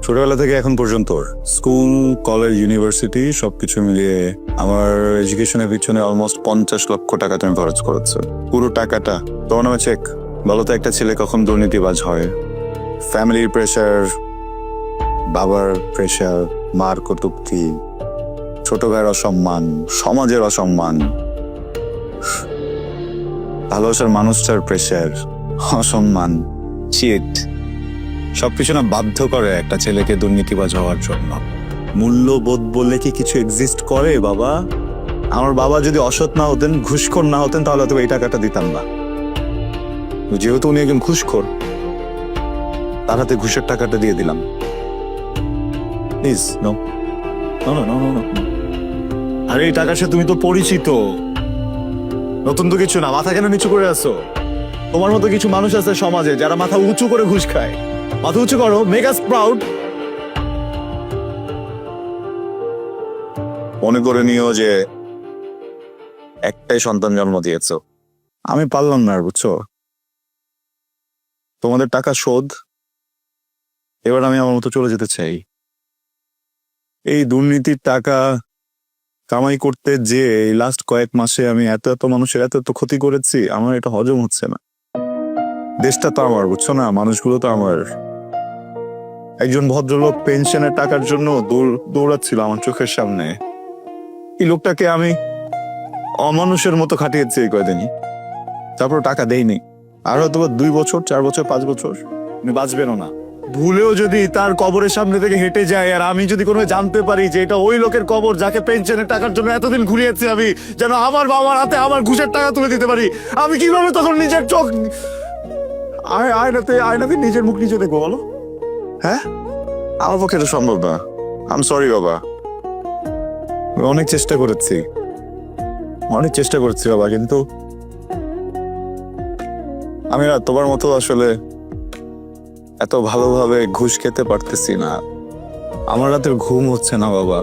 ছোটবেলা থেকে এখন পর্যন্ত স্কুল, কলেজ, ইউনিভার্সিটি সবকিছু মিলিয়ে আমার এডুকেশনের পিছনে অলমোস্ট 50 লক্ষ টাকা তুমি খরচ করেছো। পুরো টাকাটা তোমার নামে চেক। বলো তো, একটা ছেলে কখন দুর্নীতিবাজ হয়? ফ্যামিলির প্রেশার, বাবার প্রেশার, মার কটূক্তি, ছোট ভাইয়ের অসম্মান, সমাজের অসম্মান, ভালোবাসার মানুষটার প্রেশার, অসম্মান, চিট, সবকিছু না বাধ্য করে একটা ছেলেকে দুর্নীতিবাজ হওয়ার জন্য। মূল্যবোধ বললে কি কিছু এক্সিস্ট করে বাবা? আমার বাবা যদি অসৎ না হতেন, ঘুষখোর না হতেন, তাহলে তো এই টাকাটা দিতাম না। যেহেতু উনি একজন ঘুষখোর, তার হাতে ঘুষের টাকাটা দিয়ে দিলাম। Please no no no no no. আরে এই টাকার সাথে তুমি তো পরিচিত, নতুন তো কিছু না। মাথা কেন নিচু করে আছো? তোমার মতো কিছু মানুষ আছে সমাজে যারা মাথা উঁচু করে ঘুষ খায়। মাথা উঁচু করো, মেক আস প্রাউড। মনে করে নিও যে একটাই সন্তান জন্ম দিয়েছো, আমি পারলাম না আর, বুঝছো? তোমাদের টাকা শোধ, এবার আমি আমার মতো চলে যেতে চাই। এই দুর্নীতির টাকা কামাই করতে যে এই লাস্ট কয়েক মাসে আমি এত এত মানুষের এত এত ক্ষতি করেছি, আমার এটা হজম হচ্ছে না। দেশটা তো আমার, বুঝছো না? মানুষগুলো তো আমার। একজন ভদ্রলোক পেনশনের টাকার জন্য দৌড়াচ্ছিল আমার চোখের সামনে। এই লোকটাকে আমি অমানুষের মতো খাটিয়েছি এই কয়দিনই, তারপর টাকা দেইনি। আর হয়তো 2 বছর, 4 বছর, 5 বছর উনি বাঁচবেনও না। ভুলেও যদি তার কবরের সামনে থেকে হেঁটে যায়, আর আমি যদি কোনো জানতে পারি যে এটা ওই লোকের কবর যাকে পেনশনের টাকার জন্য এতদিন ঘুরিয়েছি আমি, যেন আমার বাবার হাতে আমার ঘুষের টাকা তুলে দিতে পারি, আমি কিভাবে তখন নিজের চোখ আয়নাতে নিজের মুখ নিজে দেখবো বলো? হ্যাঁ, আমার পক্ষে এটা সম্ভব না। আই এম সরি বাবা, অনেক চেষ্টা করেছি বাবা, কিন্তু আমি না তোমার মতো আসলে এত ভালোভাবে ঘুষ খেতে পারতেছি না। আমার রাতের ঘুম হচ্ছে না বাবা।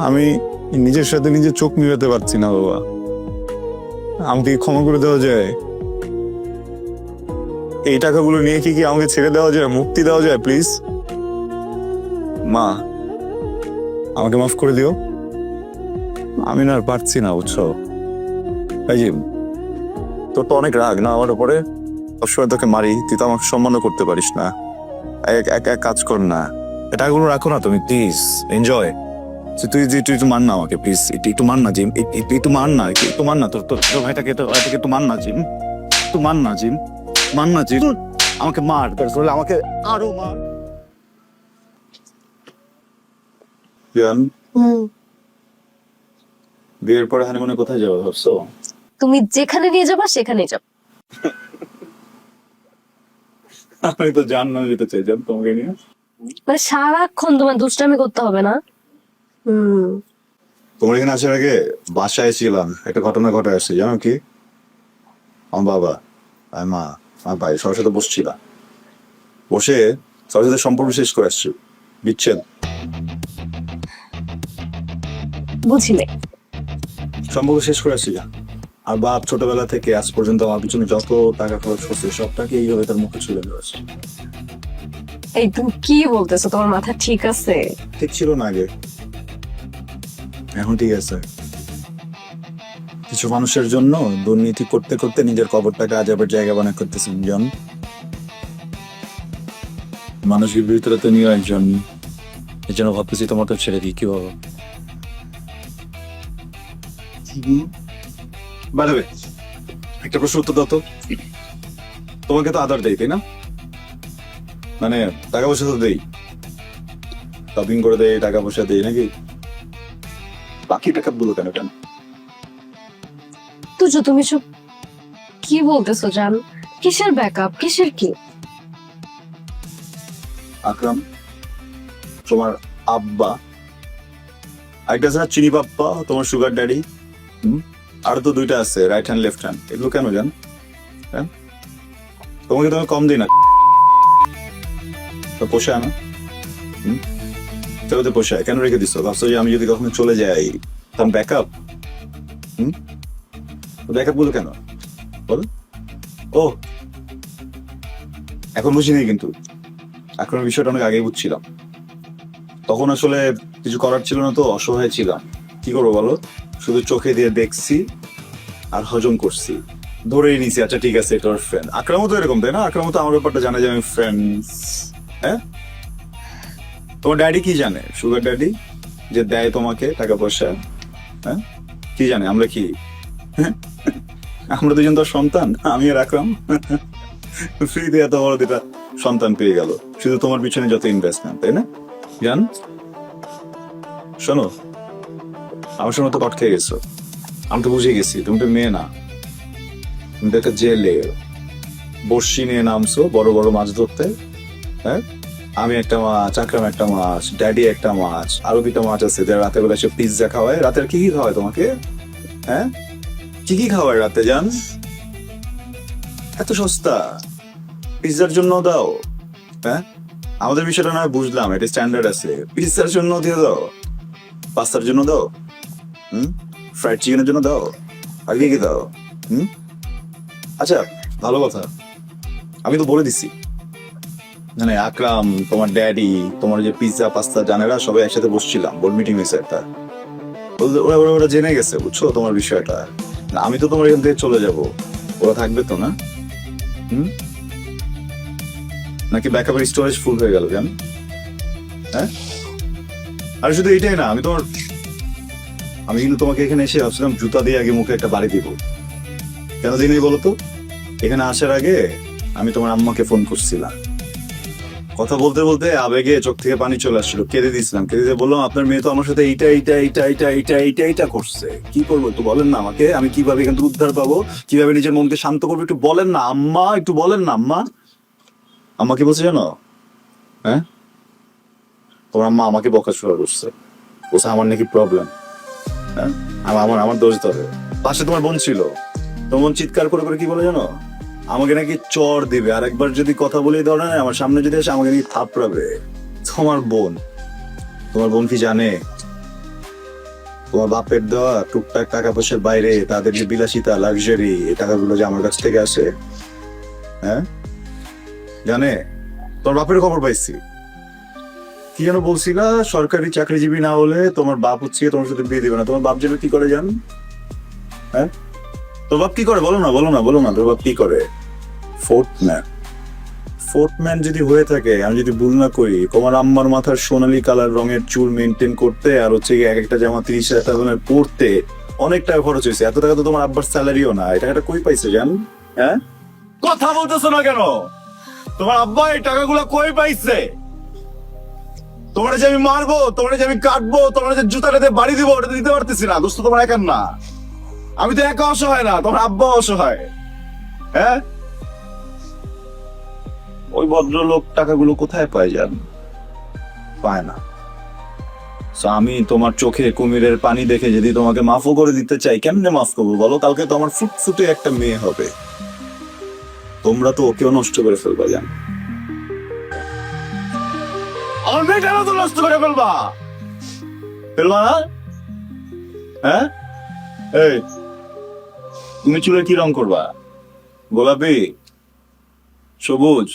আমি নিজের সাথে নিজে চোখ মিলাতে পারছি না বাবা। আমাকে ক্ষমা করে দেওয়া যায়? এই টাকাগুলো নিয়ে কি আমাকে ছেড়ে দেওয়া যায়, মুক্তি দেওয়া যায়? প্লিজ মা, আমাকে মাফ করে দিও। আমি না আর পারছি না, বুঝছো? এই যে তোর তো অনেক রাগ না আমার উপরে, সবসময় তোকে মারি, তুই তো আমাকে সম্মানও করতে পারিস না। এক কাজ কর না, টাকাগুলো রাখো না তুমি, প্লিজ এনজয়। তুই একটু মান না আমাকে, প্লিজ একটু মান না জিম, একটু মান না, একটু মান না। তোর ভাইটাকে একটু মান না জিম, একটু মান না জিম, মান না জিম। আমাকে মার, আমাকে আরো মার। বিয়ের পরে হানিমুনে কোথায় যাবো ভাবছো? তুমি যেখানে নিয়ে যাবা সেখানে যাও। আমি তো জান্নাত যেতে চাইছিলাম তোমাকে নিয়ে। মানে সারাক্ষণ তোমার দুষ্টামি করতে হবে না। তোমার এখানে আসার আগে বাসায় ছিলাম, একটা ঘটনা ঘটে আসছে, জানো কি? আমার বাবা আর মা, আমার ভাই সবার সাথে বসছিলাম, বসে সবার সাথে সম্পর্ক শেষ করে আসছি, বিচ্ছেদ। বুঝিলে সম্পর্ক শেষ করে আসছি। আর বাপ ছোটবেলা থেকে আজ পর্যন্ত আমার পিছনে যত টাকা খরচ করছে সবটাকে এইভাবে তার মুখে ছুড়ে দেওয়াছে। এই তুমি কি বলতেছো? তোমার মাথা ঠিক আছে? ঠিক ছিল না আগে, এখন ঠিক আছে। কিছু মানুষের জন্য দুর্নীতি করতে করতে নিজের কবরটাকে আজাবের জায়গা বানা করতেছেন জন। মানুষের ভিতরে তো নিয়ে একজন, এই জন্য ভাবতেছি তোমার তো ছেড়ে দিই, কি বাবা? বাড়বে একটা প্রশ্ন উত্তর দাও তো। তোমাকে তো আদার দেই, তাই না? মানে টাকা পয়সা তো দেই, শপিং করে দেয়, টাকা পয়সা দেই নাকি? বাকি টাকা গুলো কেন কেন? তুজো তুমি সব কি বলতেছো জান? কিসের ব্যাকআপ, কিসের কি? আকরাম তোমার আব্বা, একটা আছে না চিনি পাপ্পা, তোমার সুগার ড্যাডি, আর তো 2টা আছে, রাইট হ্যান্ড লেফট হ্যান্ড। এগুলো কেন জান? হ্যাঁ, তোমাকে তো আমি কম দিই না, তো পোষায় না? তো পোষায় কেন রেখে দিচ্ছ? ভাবছো যে আমি যদি কখনো চলে যাই তখন ব্যাকআপ? ব্যাকআপ গুলো কেন বল? ও এখন বুঝিনি কিন্তু এখন বিষয়টা অনেক আগেই বুঝছিলাম। তখন আসলে কিছু করার ছিল না, তো অসহায় ছিলাম। কি করবো বলো, শুধু চোখে দিয়ে দেখছি আর হজম করছি, ধরেই নিছি আচ্ছা ঠিক আছে এটা ফ্রেন্ড। আকরামও তো এরকম তাই না? আকরামও তো আমার ব্যাপারটা জানে যে আমি ফ্রেন্ড। হ্যাঁ, তোমার ড্যাডি কি জানে? সুগার ড্যাডি যে দেয় তোমাকে টাকা পয়সা, হ্যাঁ কি জানে আমরা কি? হ্যাঁ? আমরা দুজন তো সন্তান, আমি আর আকরাম ফ্রিতে এত বড় দুটা সন্তান পেয়ে গেল, শুধু তোমার পিছনে যত ইনভেস্টমেন্ট, তাই না? জান শোনো, আমার সঙ্গে তো কট খেয়ে গেছো। আমি তো বুঝে গেছি তুমি তো মেয়ে না, তুমি তো একটা জেলে বর্ষি নিয়ে নামছো বড় বড় মাছ ধরতে। হ্যাঁ, আমি একটা মাছ, আকরাম একটা মাছ, ড্যাডি একটা মাছ, আরো দুটা মাছ আছে যারা রাতের বেলা সব পিৎজা খাওয়ায়। রাতের কি কি খাওয়ায় তোমাকে? হ্যাঁ, কি কি খাওয়ায় রাতে জান? এত সস্তা পিৎজার জন্য দাও। হ্যাঁ, আমাদের বিষয়টা না হয় বুঝলাম, এটা স্ট্যান্ডার্ড আছে, পিৎজার জন্য দিয়ে দাও, পাস্তার জন্য দাও, ফ্রাইড চিকেনের জন্য দাও, আর কি কি দাও? আচ্ছা ভালো কথা, আমি তো বলে দিছি মানে আকরাম, তোমার ড্যাডি, তোমার যে পিৎজা পাস্তা জানেরা সবাই একসাথে বসছিলাম, বোর্ড মিটিং হয়েছে একটা। ওরা ওরা ওরা জেনে গেছে বুঝছো তোমার বিষয়টা। না, আমি তো তোমার এখান থেকে চলে যাব, ওরা থাকবে তো না? হুম, নাকি ব্যাকআপের স্টোরেজ ফুল হয়ে গেল কেন? হ্যাঁ, আর শুধু এটাই না, আমি কিন্তু তোমাকে এখানে এসে ভাবছিলাম জুতা দিয়ে আগে মুখে একটা বাড়ি দিব। কেন দিনই বলো তো? এখানে আসার আগে আমি তোমার আম্মাকে ফোন করছিলাম, কথা বলতে বলতে আবেগে চোখ থেকে পানি চলে আসছিল, কেঁদে দিয়েছিলাম, কেঁদে দিয়ে বললাম আপনার মেয়ে তো আমার সাথে এইটা এইটা এইটা এইটা এইটা এইটা এইটা করছে, কি করবো একটু বলেন না আমাকে, আমি কিভাবে এখান থেকে উদ্ধার পাবো, কিভাবে নিজের মনকে শান্ত করবো একটু বলেন না আম্মা, একটু বলেন না আম্মা। আম্মা কি বলছে জানো? হ্যাঁ, তোমার আম্মা আমাকে বকা শুরু করছে, বলছে আমার নাকি প্রবলেম। হ্যাঁ, আমার আমার আমার দোষ ধরে। পাশে তোমার বোন ছিল, তোমার বোন চিৎকার করে করে কি বলে জানো? আমাকে নাকি চর দিবে, আর একবার যদি কথা বলে ধরে না আমার সামনে যদি আসে আমাকে নাকি থাপড়াবে। তোমার বোন কি জানে তোমার বাপের দেওয়া টুকটাক টাকা পয়সার বাইরে তাদের যে বিলাসিতা লাক্সারি, এই টাকাগুলো যে আমার কাছ থেকে আসে? হ্যাঁ, জানে? তোমার বাপের খবর পাইছি, কি যেন বলছিলা, সরকারি চাকরিজীবী না হলে তোমার বাপ হচ্ছে তোমার সাথে বিয়ে দিবে না। তোমার বাপ যেন কি করে জান? হ্যাঁ, তোর বাপ কি করে বলো না, বলো না, বলো না, তোর বাপ কি করে? ফোর্থ ম্যান যদি হয়ে থাকে, আমি যদি ভুল না করি, তোমার আম্মার মাথার সোনালী কালার রঙের চুল মেনটেন করতে আর হচ্ছে গিয়ে এক একটা জামা 30,000 টাকা দামের পড়তে অনেক টাকা খরচ হয়েছে। এত টাকা তো তোমার আব্বার স্যালারিও না, এই টাকাটা কই পাইছে জান? হ্যাঁ, কথা বলতেছো না কেন? তোমার আব্বা এই টাকাগুলো কই পাইছে? তোমার যে আমি মারবো, তোমার যে আমি কাটবো, তোমার যে জুতাটাতে বাড়ি দিব, ওটা তো দিতে পারতেছি না। দোস্ত তোমার একার না, আমি তো একা অসহায় না, তোমার আব্বা অসহায়। হ্যাঁ, ওই ভদ্রলোক টাকাগুলো কোথায় পায় যান? পায় না। So, আমি তোমার চোখে কুমিরের পানি দেখে যদি তোমাকে মাফও করে দিতে চাই, কেমনে মাফ করবো বলো? কালকে তো আমার ফুটফুটে একটা মেয়ে হবে, তোমরা তো ওকেও নষ্ট করে ফেলবা জান। আমার মেয়েটাও তো নষ্ট করে ফেলবা, ফেলবা না? হ্যাঁ, এই তুমি চুলে কি রং করবা? গোলাপি, সবুজ,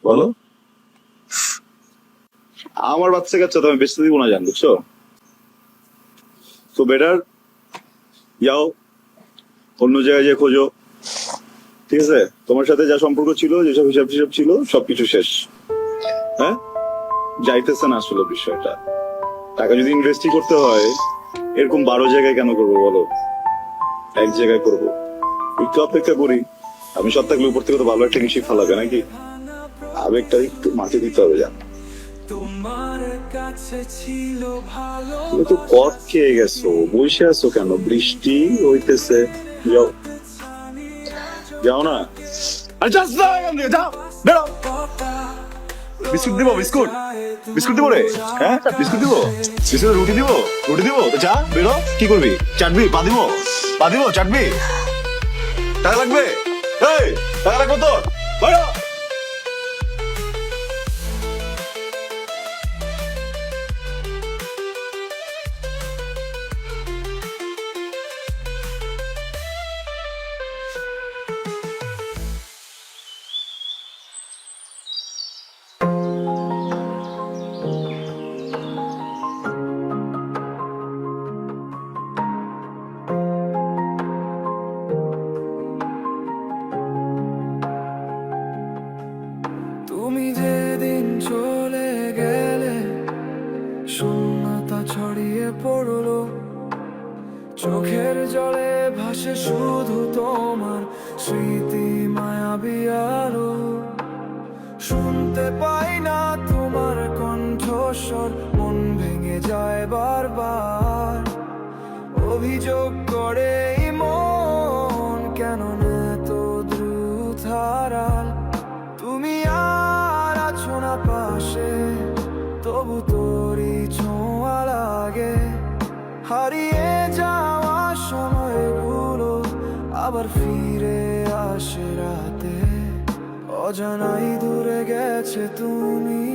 বলো? আমার বাচ্চা কাচ্চা তো আমি বেচতে দিব না জান, বুঝছো? তো বেটার যাও অন্য জায়গায় যে খোঁজো, ঠিক আছে? তোমার সাথে যা সম্পর্ক ছিল, যেসব হিসাব টিসাব ছিল সবকিছু শেষ। হ্যাঁ, যাইতেছে না আসলে বিষয়টা। টাকা যদি ইনভেস্টই করতে হয়, এরকম 12 জায়গায় কেন করবো বলো? এক জায়গায় করবো, একটু অপেক্ষা করি। আমি সব থাকলে উপর থেকে তো ভালো একটা কিছু ফালাবে নাকি? আবেগটা একটু মাটি দিতে হবে জান। তোমার কাছে ছিল ভালো। তুমি তো কট খেয়ে গেছো, বসে আছো কেন? বৃষ্টি হইতেছে, যাও যাও না। আরে যাস না এখান থেকে, যাও, বেরো। বিস্কুট দিব, বিস্কুট বিস্কুট দিব রে। হ্যাঁ, বিস্কুট দিব, বিস্কুট, রুটি দিব, রুটি দিব, তো যা বেরো। কি করবি? চাটবি? পা দিব, পা দিব, চাটবি? টাকা লাগবে? এই টাকা লাগবে তোর, বেরো। তুমি যেদিন চলে গেলে শূন্যতা ছড়িয়ে পড়লো, চোখের জলে ভাসে শুধু তোমার স্মৃতি মায়াবী আলো। শুনতে পাই না তোমার কণ্ঠস্বর, মন ভেঙে যায় বারবার। অভিযোগ করে এই মন কেন না তো দ্রুত হারাল। তুমি আর আছো না পাশে, তবু তোরই ছোঁয়া লাগে। হারিয়ে যাওয়া সময়গুলো আবার ফিরে আসে রাতে। অজানাই দূরে গেছে তুমি,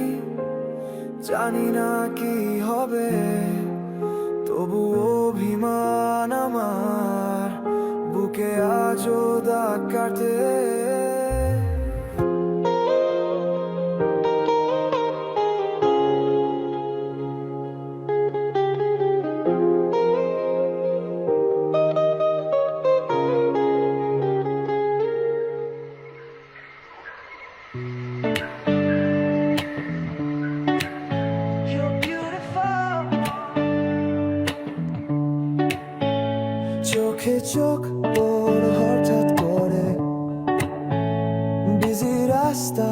জানি না কি হবে, তবু অভিমান আমার বুকে আজও দাগ কাটে। চোখে চোখ পড় হঠাৎ করে, বিজি রাস্তা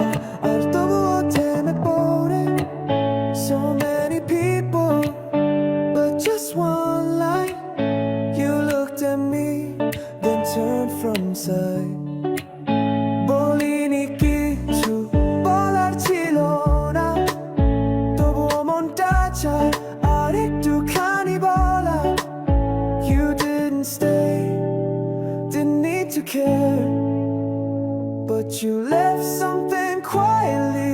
আর তবুও থেমে পড়ে। So many people but just one line. You looked at me then turned from side. বলিনি কিছু বলার ছিল না, তবুও মনটা চায় আর একটুখানি বলা। You didn't stay, didn't need to care, but you left something quietly